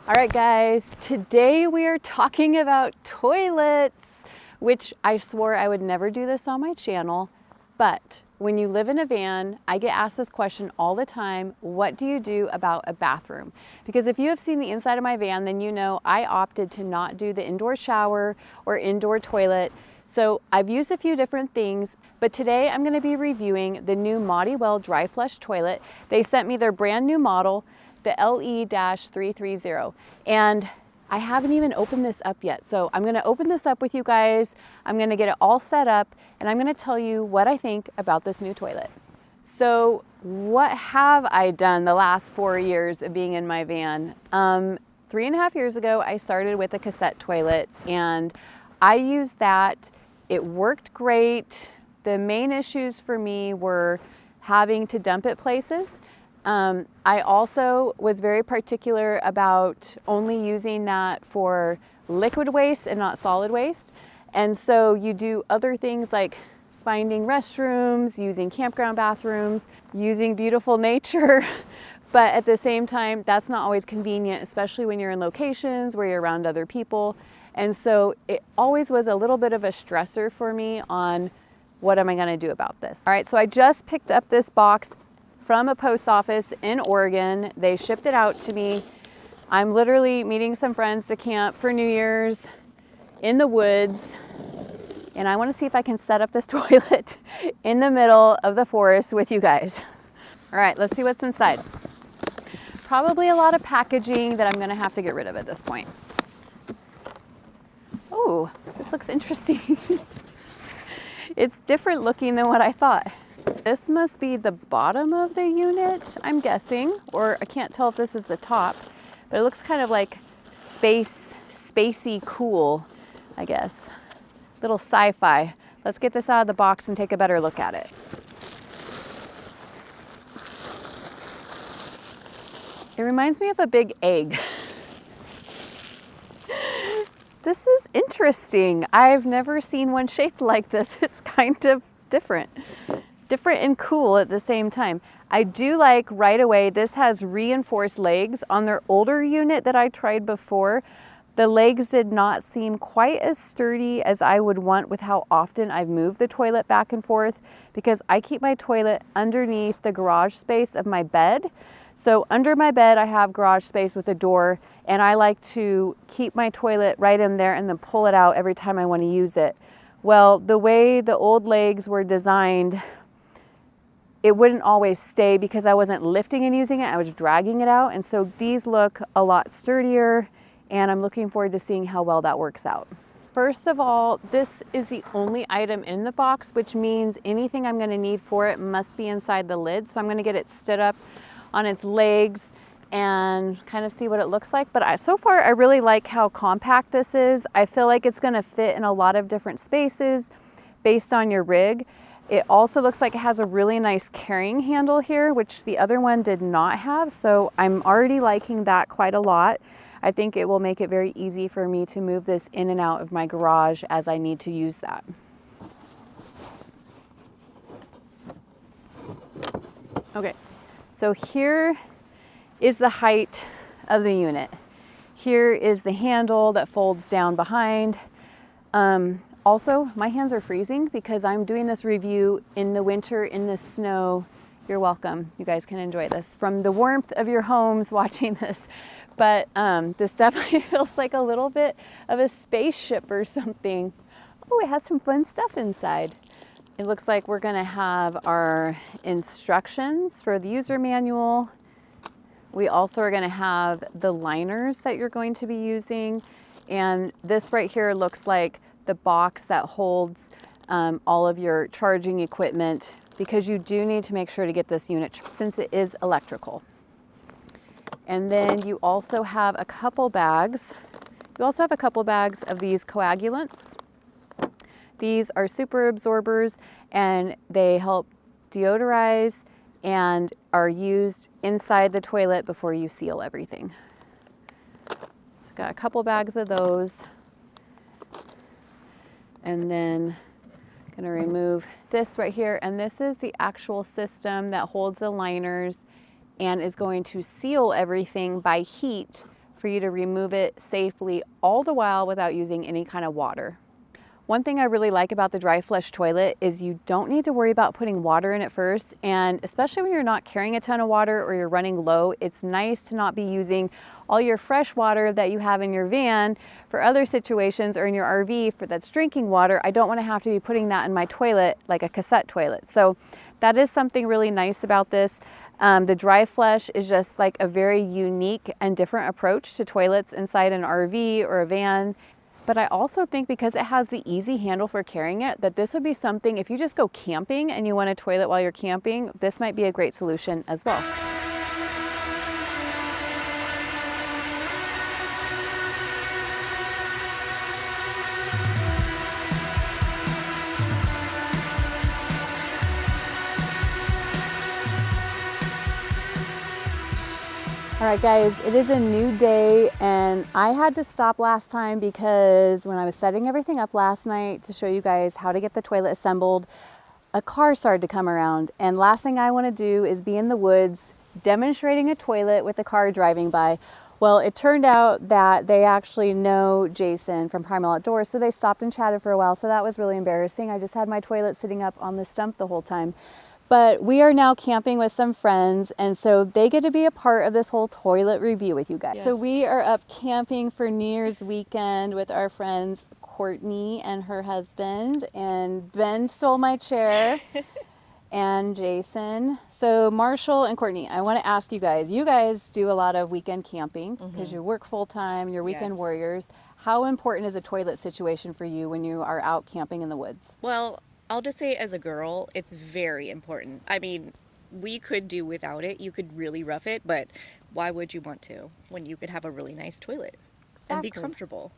All right, guys, today we are talking about toilets, which I swore I would never do this on my channel. But when you live in a van, I get asked this question all the time: what do you do about a bathroom? Because if you have seen the inside of my van, then you know I opted to not do the indoor shower or indoor toilet. So I've used a few different things, but today I'm gonna be reviewing the new Modiwell dry flush toilet. They sent me their brand new model, the LE-330, and I haven't even opened this up yet. So I'm gonna open this up with you guys. I'm gonna get it all set up, and I'm gonna tell you what I think about this new toilet. So what have I done the last 4 years of being in my van? 3.5 years ago, I started with a cassette toilet, and I used that. It worked great. The main issues for me were having to dump it places. I also was very particular about only using that for liquid waste and not solid waste. And so you do other things like finding restrooms, using campground bathrooms, using beautiful nature. But at the same time, that's not always convenient, especially when you're in locations where you're around other people. And so it always was a little bit of a stressor for me on what am I gonna do about this. All right, so I just picked up this box from a post office in Oregon. They shipped it out to me. I'm literally meeting some friends to camp for New Year's in the woods, and I want to see if I can set up this toilet in the middle of the forest with you guys. All right, let's see what's inside. Probably a lot of packaging that I'm gonna have to get rid of at this point. Oh, this looks interesting. It's different looking than what I thought. This must be the bottom of the unit, I'm guessing, or I can't tell if this is the top, but it looks kind of like spacey cool, I guess. Little sci-fi. Let's get this out of the box and take a better look at it. It reminds me of a big egg. This is interesting. I've never seen one shaped like this. It's kind of different. Different and cool at the same time. I do like right away, this has reinforced legs. On their older unit that I tried before, the legs did not seem quite as sturdy as I would want with how often I've moved the toilet back and forth, because I keep my toilet underneath the garage space of my bed. So under my bed, I have garage space with a door, and I like to keep my toilet right in there and then pull it out every time I want to use it. Well, the way the old legs were designed, it wouldn't always stay because I wasn't lifting and using it, I was dragging it out. And so these look a lot sturdier, and I'm looking forward to seeing how well that works out. First of all, this is the only item in the box, which means anything I'm gonna need for it must be inside the lid. So I'm gonna get it stood up on its legs and kind of see what it looks like. But so far, I really like how compact this is. I feel like it's gonna fit in a lot of different spaces based on your rig. It also looks like it has a really nice carrying handle here, which the other one did not have. So I'm already liking that quite a lot. I think it will make it very easy for me to move this in and out of my garage as I need to use that. Okay, so here is the height of the unit. Here is the handle that folds down behind. Also, my hands are freezing because I'm doing this review in the winter, in the snow. You're welcome. You guys can enjoy this from the warmth of your homes watching this. But this definitely feels like a little bit of a spaceship or something. Oh, it has some fun stuff inside. It looks like we're gonna have our instructions for the user manual. We also are gonna have the liners that you're going to be using. And this right here looks like the box that holds all of your charging equipment, because you do need to make sure to get this unit since it is electrical. And then you also have a couple bags. You also have a couple bags of these coagulants. These are super absorbers, and they help deodorize and are used inside the toilet before you seal everything. So got a couple bags of those. And then I'm gonna remove this right here, and this is the actual system that holds the liners and is going to seal everything by heat for you to remove it safely, all the while without using any kind of water. One thing I really like about the dry flush toilet is you don't need to worry about putting water in it first, and especially when you're not carrying a ton of water or you're running low, it's nice to not be using all your fresh water that you have in your van for other situations, or in your RV for that's drinking water. I don't want to have to be putting that in my toilet like a cassette toilet. So that is something really nice about this. The dry flush is just like a very unique and different approach to toilets inside an RV or a van. But I also think because it has the easy handle for carrying it, that this would be something, if you just go camping and you want a toilet while you're camping, this might be a great solution as well. All right guys, it is a new day and I had to stop last time because when I was setting everything up last night to show you guys how to get the toilet assembled, a car started to come around, and last thing I want to do is be in the woods demonstrating a toilet with a car driving by. Well, it turned out that they actually know Jason from Primal Outdoors, so they stopped and chatted for a while, so that was really embarrassing. I just had my toilet sitting up on the stump the whole time. But we are now camping with some friends, and so they get to be a part of this whole toilet review with you guys. Yes. So we are up camping for New Year's weekend with our friends Courtney and her husband, and Ben stole my chair, and Jason. So Marshall and Courtney, I want to ask you guys do a lot of weekend camping because you work full-time, you're weekend warriors. How important is a toilet situation for you when you are out camping in the woods? Well, I'll just say as a girl, it's very important. I mean, we could do without it. You could really rough it, but why would you want to when you could have a really nice toilet and be comfortable?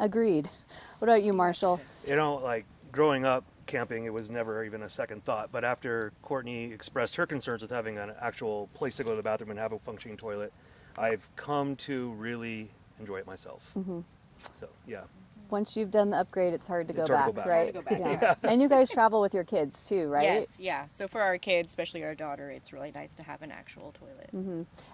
Agreed. What about you, Marshall? You know, like growing up camping, it was never even a second thought. But after Courtney expressed her concerns with having an actual place to go to the bathroom and have a functioning toilet, I've come to really enjoy it myself. So, yeah. Once you've done the upgrade, it's hard to go back, right? Yeah. And you guys travel with your kids too, right? Yes, yeah. So for our kids, especially our daughter, it's really nice to have an actual toilet.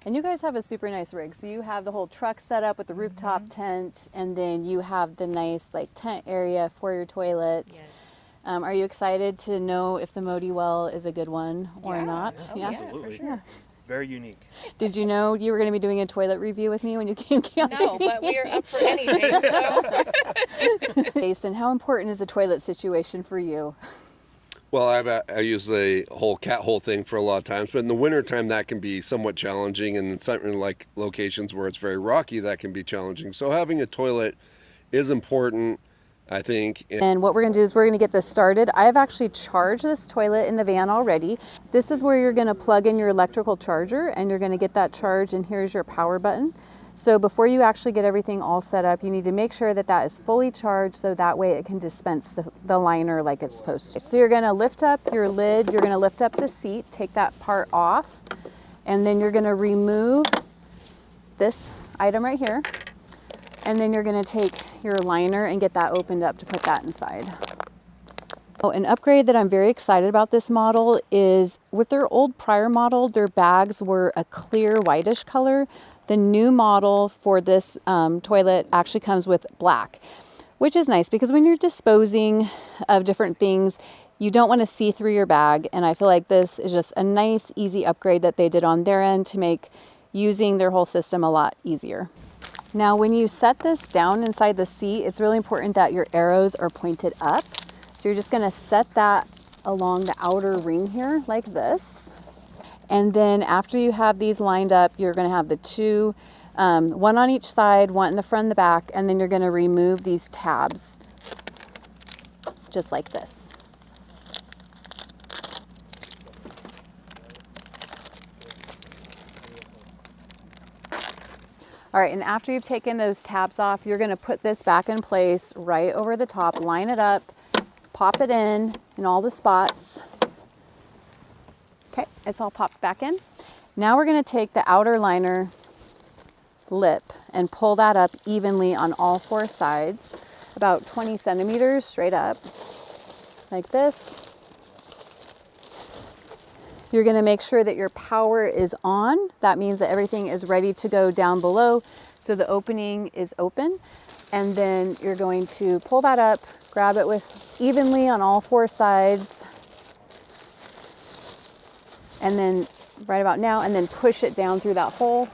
And you guys have a super nice rig. So you have the whole truck set up with the rooftop tent, and then you have the nice like tent area for your toilet. Yes. Are you excited to know if the Modiwell is a good one or not? Yeah, absolutely. Sure. Very unique. Did you know you were going to be doing a toilet review with me when you came camping? No, but we are up for anything. So. Jason, how important is the toilet situation for you? Well, I use the whole cat hole thing for a lot of times, but in the wintertime that can be somewhat challenging, and in something like locations where it's very rocky, that can be challenging. So having a toilet is important, I think. And what we're going to do is we're going to get this started. I've actually charged this toilet in the van already. This is where you're going to plug in your electrical charger, and you're going to get that charge, and here's your power button. So before you actually get everything all set up, you need to make sure that that is fully charged, so that way it can dispense the liner like it's supposed to. So you're going to lift up your lid, you're going to lift up the seat, take that part off, and then you're going to remove this item right here. And then you're going to take your liner and get that opened up to put that inside. Oh, an upgrade that I'm very excited about this model is with their old prior model, their bags were a clear whitish color. The new model for this toilet actually comes with black, which is nice because when you're disposing of different things, you don't want to see through your bag. And I feel like this is just a nice, easy upgrade that they did on their end to make using their whole system a lot easier. Now, when you set this down inside the seat, it's really important that your arrows are pointed up. So you're just going to set that along the outer ring here like this. And then after you have these lined up, you're going to have the two, one on each side, one in the front and the back, and then you're going to remove these tabs just like this. All right, and after you've taken those tabs off, you're gonna put this back in place right over the top, line it up, pop it in all the spots. Okay, it's all popped back in. Now we're gonna take the outer liner lip and pull that up evenly on all four sides, about 20 centimeters straight up, like this. You're gonna make sure that your power is on. That means that everything is ready to go down below. So the opening is open. And then you're going to pull that up, grab it with evenly on all 4 sides. And then right about now, and then push it down through that hole.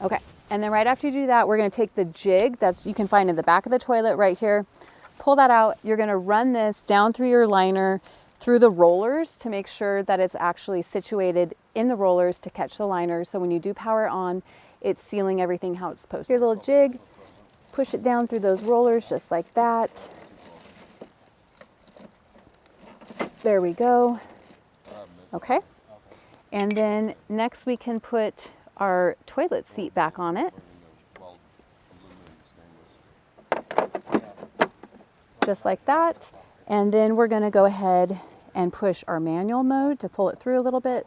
Okay, and then right after you do that, we're gonna take the jig that's you can find in the back of the toilet right here, pull that out. You're gonna run this down through your liner, through the rollers to make sure that it's actually situated in the rollers to catch the liner. So when you do power on, it's sealing everything how it's supposed to. Your little jig, push it down through those rollers just like that. There we go. Okay. And then next we can put our toilet seat back on it. Just like that. And then we're going to go ahead and push our manual mode to pull it through a little bit.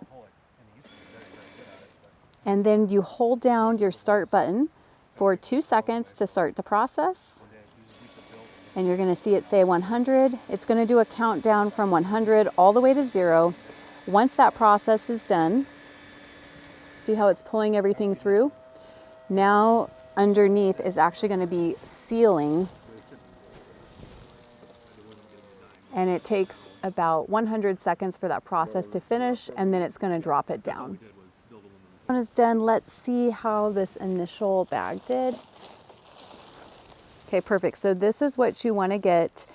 And then you hold down your start button for 2 seconds to start the process. And you're going to see it say 100. It's going to do a countdown from 100 all the way to 0. Once that process is done, see how it's pulling everything through? Now underneath is actually going to be sealing. And it takes about 100 seconds for that process to finish, and then it's going to drop it down. When it's done, let's see how this initial bag did. Okay, perfect. So this is what you want to get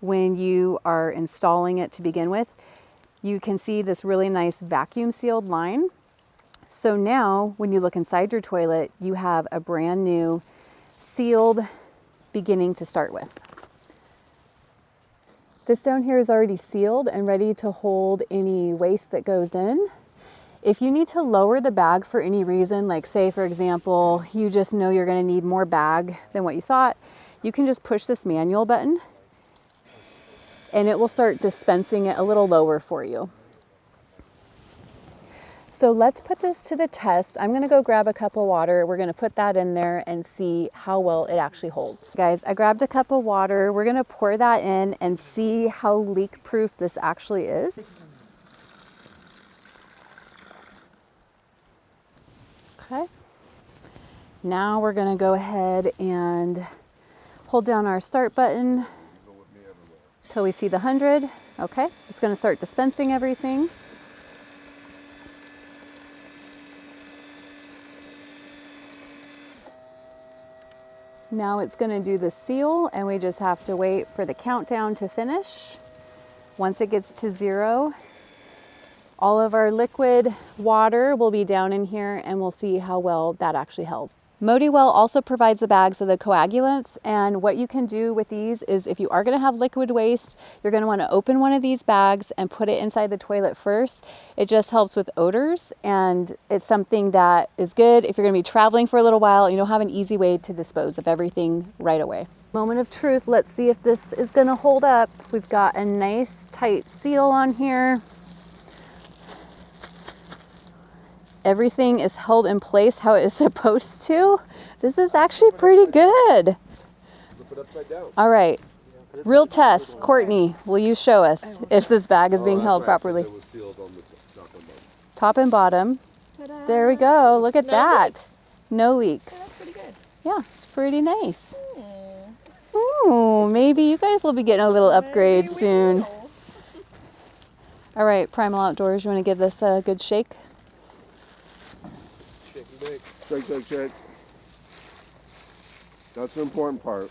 when you are installing it to begin with. You can see this really nice vacuum sealed line. So now when you look inside your toilet, you have a brand new sealed beginning to start with. This down here is already sealed and ready to hold any waste that goes in. If you need to lower the bag for any reason, like say for example, you just know you're going to need more bag than what you thought, you can just push this manual button and it will start dispensing it a little lower for you. So let's put this to the test. I'm gonna go grab a cup of water. We're gonna put that in there and see how well it actually holds. Guys, I grabbed a cup of water. We're gonna pour that in and see how leak proof this actually is. Okay. Now we're gonna go ahead and hold down our start button till we see the 100. Okay, it's gonna start dispensing everything. Now it's going to do the seal and we just have to wait for the countdown to finish. Once it gets to 0, all of our liquid water will be down in here and we'll see how well that actually held. Modiwell also provides the bags of the coagulants, and what you can do with these is if you are going to have liquid waste, you're going to want to open one of these bags and put it inside the toilet first. It just helps with odors, and it's something that is good if you're going to be traveling for a little while and you don't have an easy way to dispose of everything right away. Moment of truth, let's see if this is going to hold up. We've got a nice tight seal on here. Everything is held in place how it is supposed to. This is actually pretty good. Flip it upside down. All right, real test. Courtney, will you show us if this bag is being held properly? It was sealed on the Top and bottom. Ta-da. There we go. Look at No that. leaks. No leaks. That's pretty good. Yeah, it's pretty nice. Ooh, maybe you guys will be getting a little upgrade Maybe we soon. will. All right, Primal Outdoors, you want to give this a good shake? Shake and bake. Shake, shake, shake. That's the important part.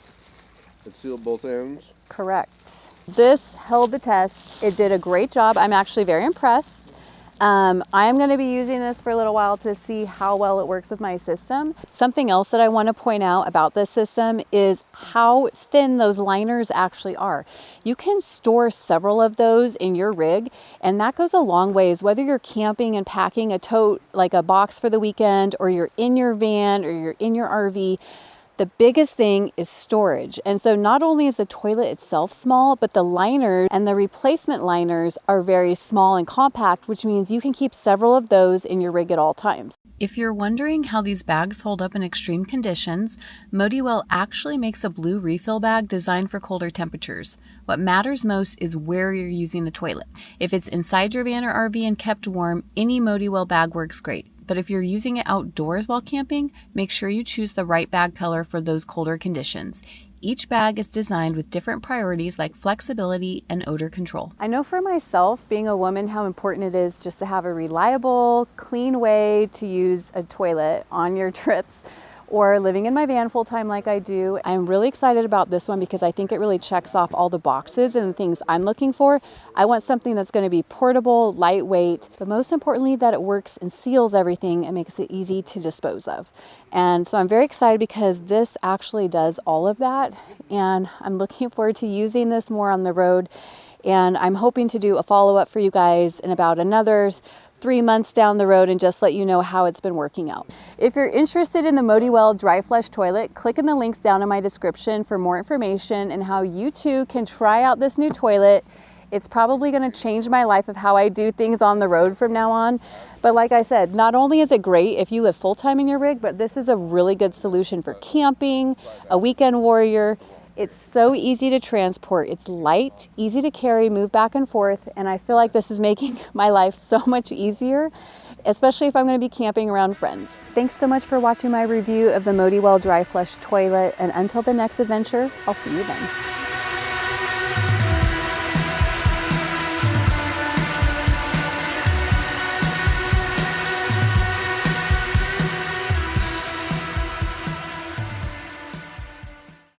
It sealed both ends. Correct. This held the test. It did a great job. I'm actually very impressed. I am going to be using this for a little while to see how well it works with my system. Something else that I want to point out about this system is how thin those liners actually are. You can store several of those in your rig, and that goes a long ways, whether you're camping and packing a tote, like a box for the weekend, or you're in your van or you're in your RV. The biggest thing is storage. And so not only is the toilet itself small, but the liners and the replacement liners are very small and compact, which means you can keep several of those in your rig at all times. If you're wondering how these bags hold up in extreme conditions, Modiwell actually makes a blue refill bag designed for colder temperatures. What matters most is where you're using the toilet. If it's inside your van or RV and kept warm, any Modiwell bag works great. But if you're using it outdoors while camping, make sure you choose the right bag color for those colder conditions. Each bag is designed with different priorities like flexibility and odor control. I know for myself, being a woman, how important it is just to have a reliable, clean way to use a toilet on your trips or living in my van full time like I do. I'm really excited about this one because I think it really checks off all the boxes and the things I'm looking for. I want something that's going to be portable, lightweight, but most importantly that it works and seals everything and makes it easy to dispose of. And so I'm very excited because this actually does all of that, and I'm looking forward to using this more on the road. And I'm hoping to do a follow-up for you guys in about another 3 months down the road and just let you know how it's been working out. If you're interested in the Modiwell Dry Flush Toilet, click in the links down in my description for more information and how you too can try out this new toilet. It's probably going to change my life of how I do things on the road from now on. But like I said, not only is it great if you live full-time in your rig, but this is a really good solution for camping, a weekend warrior. It's so easy to transport. It's light, easy to carry, move back and forth, and I feel like this is making my life so much easier, especially if I'm going to be camping around friends. Thanks so much for watching my review of the Modiwell Dry Flush Toilet, and until the next adventure, I'll see you then.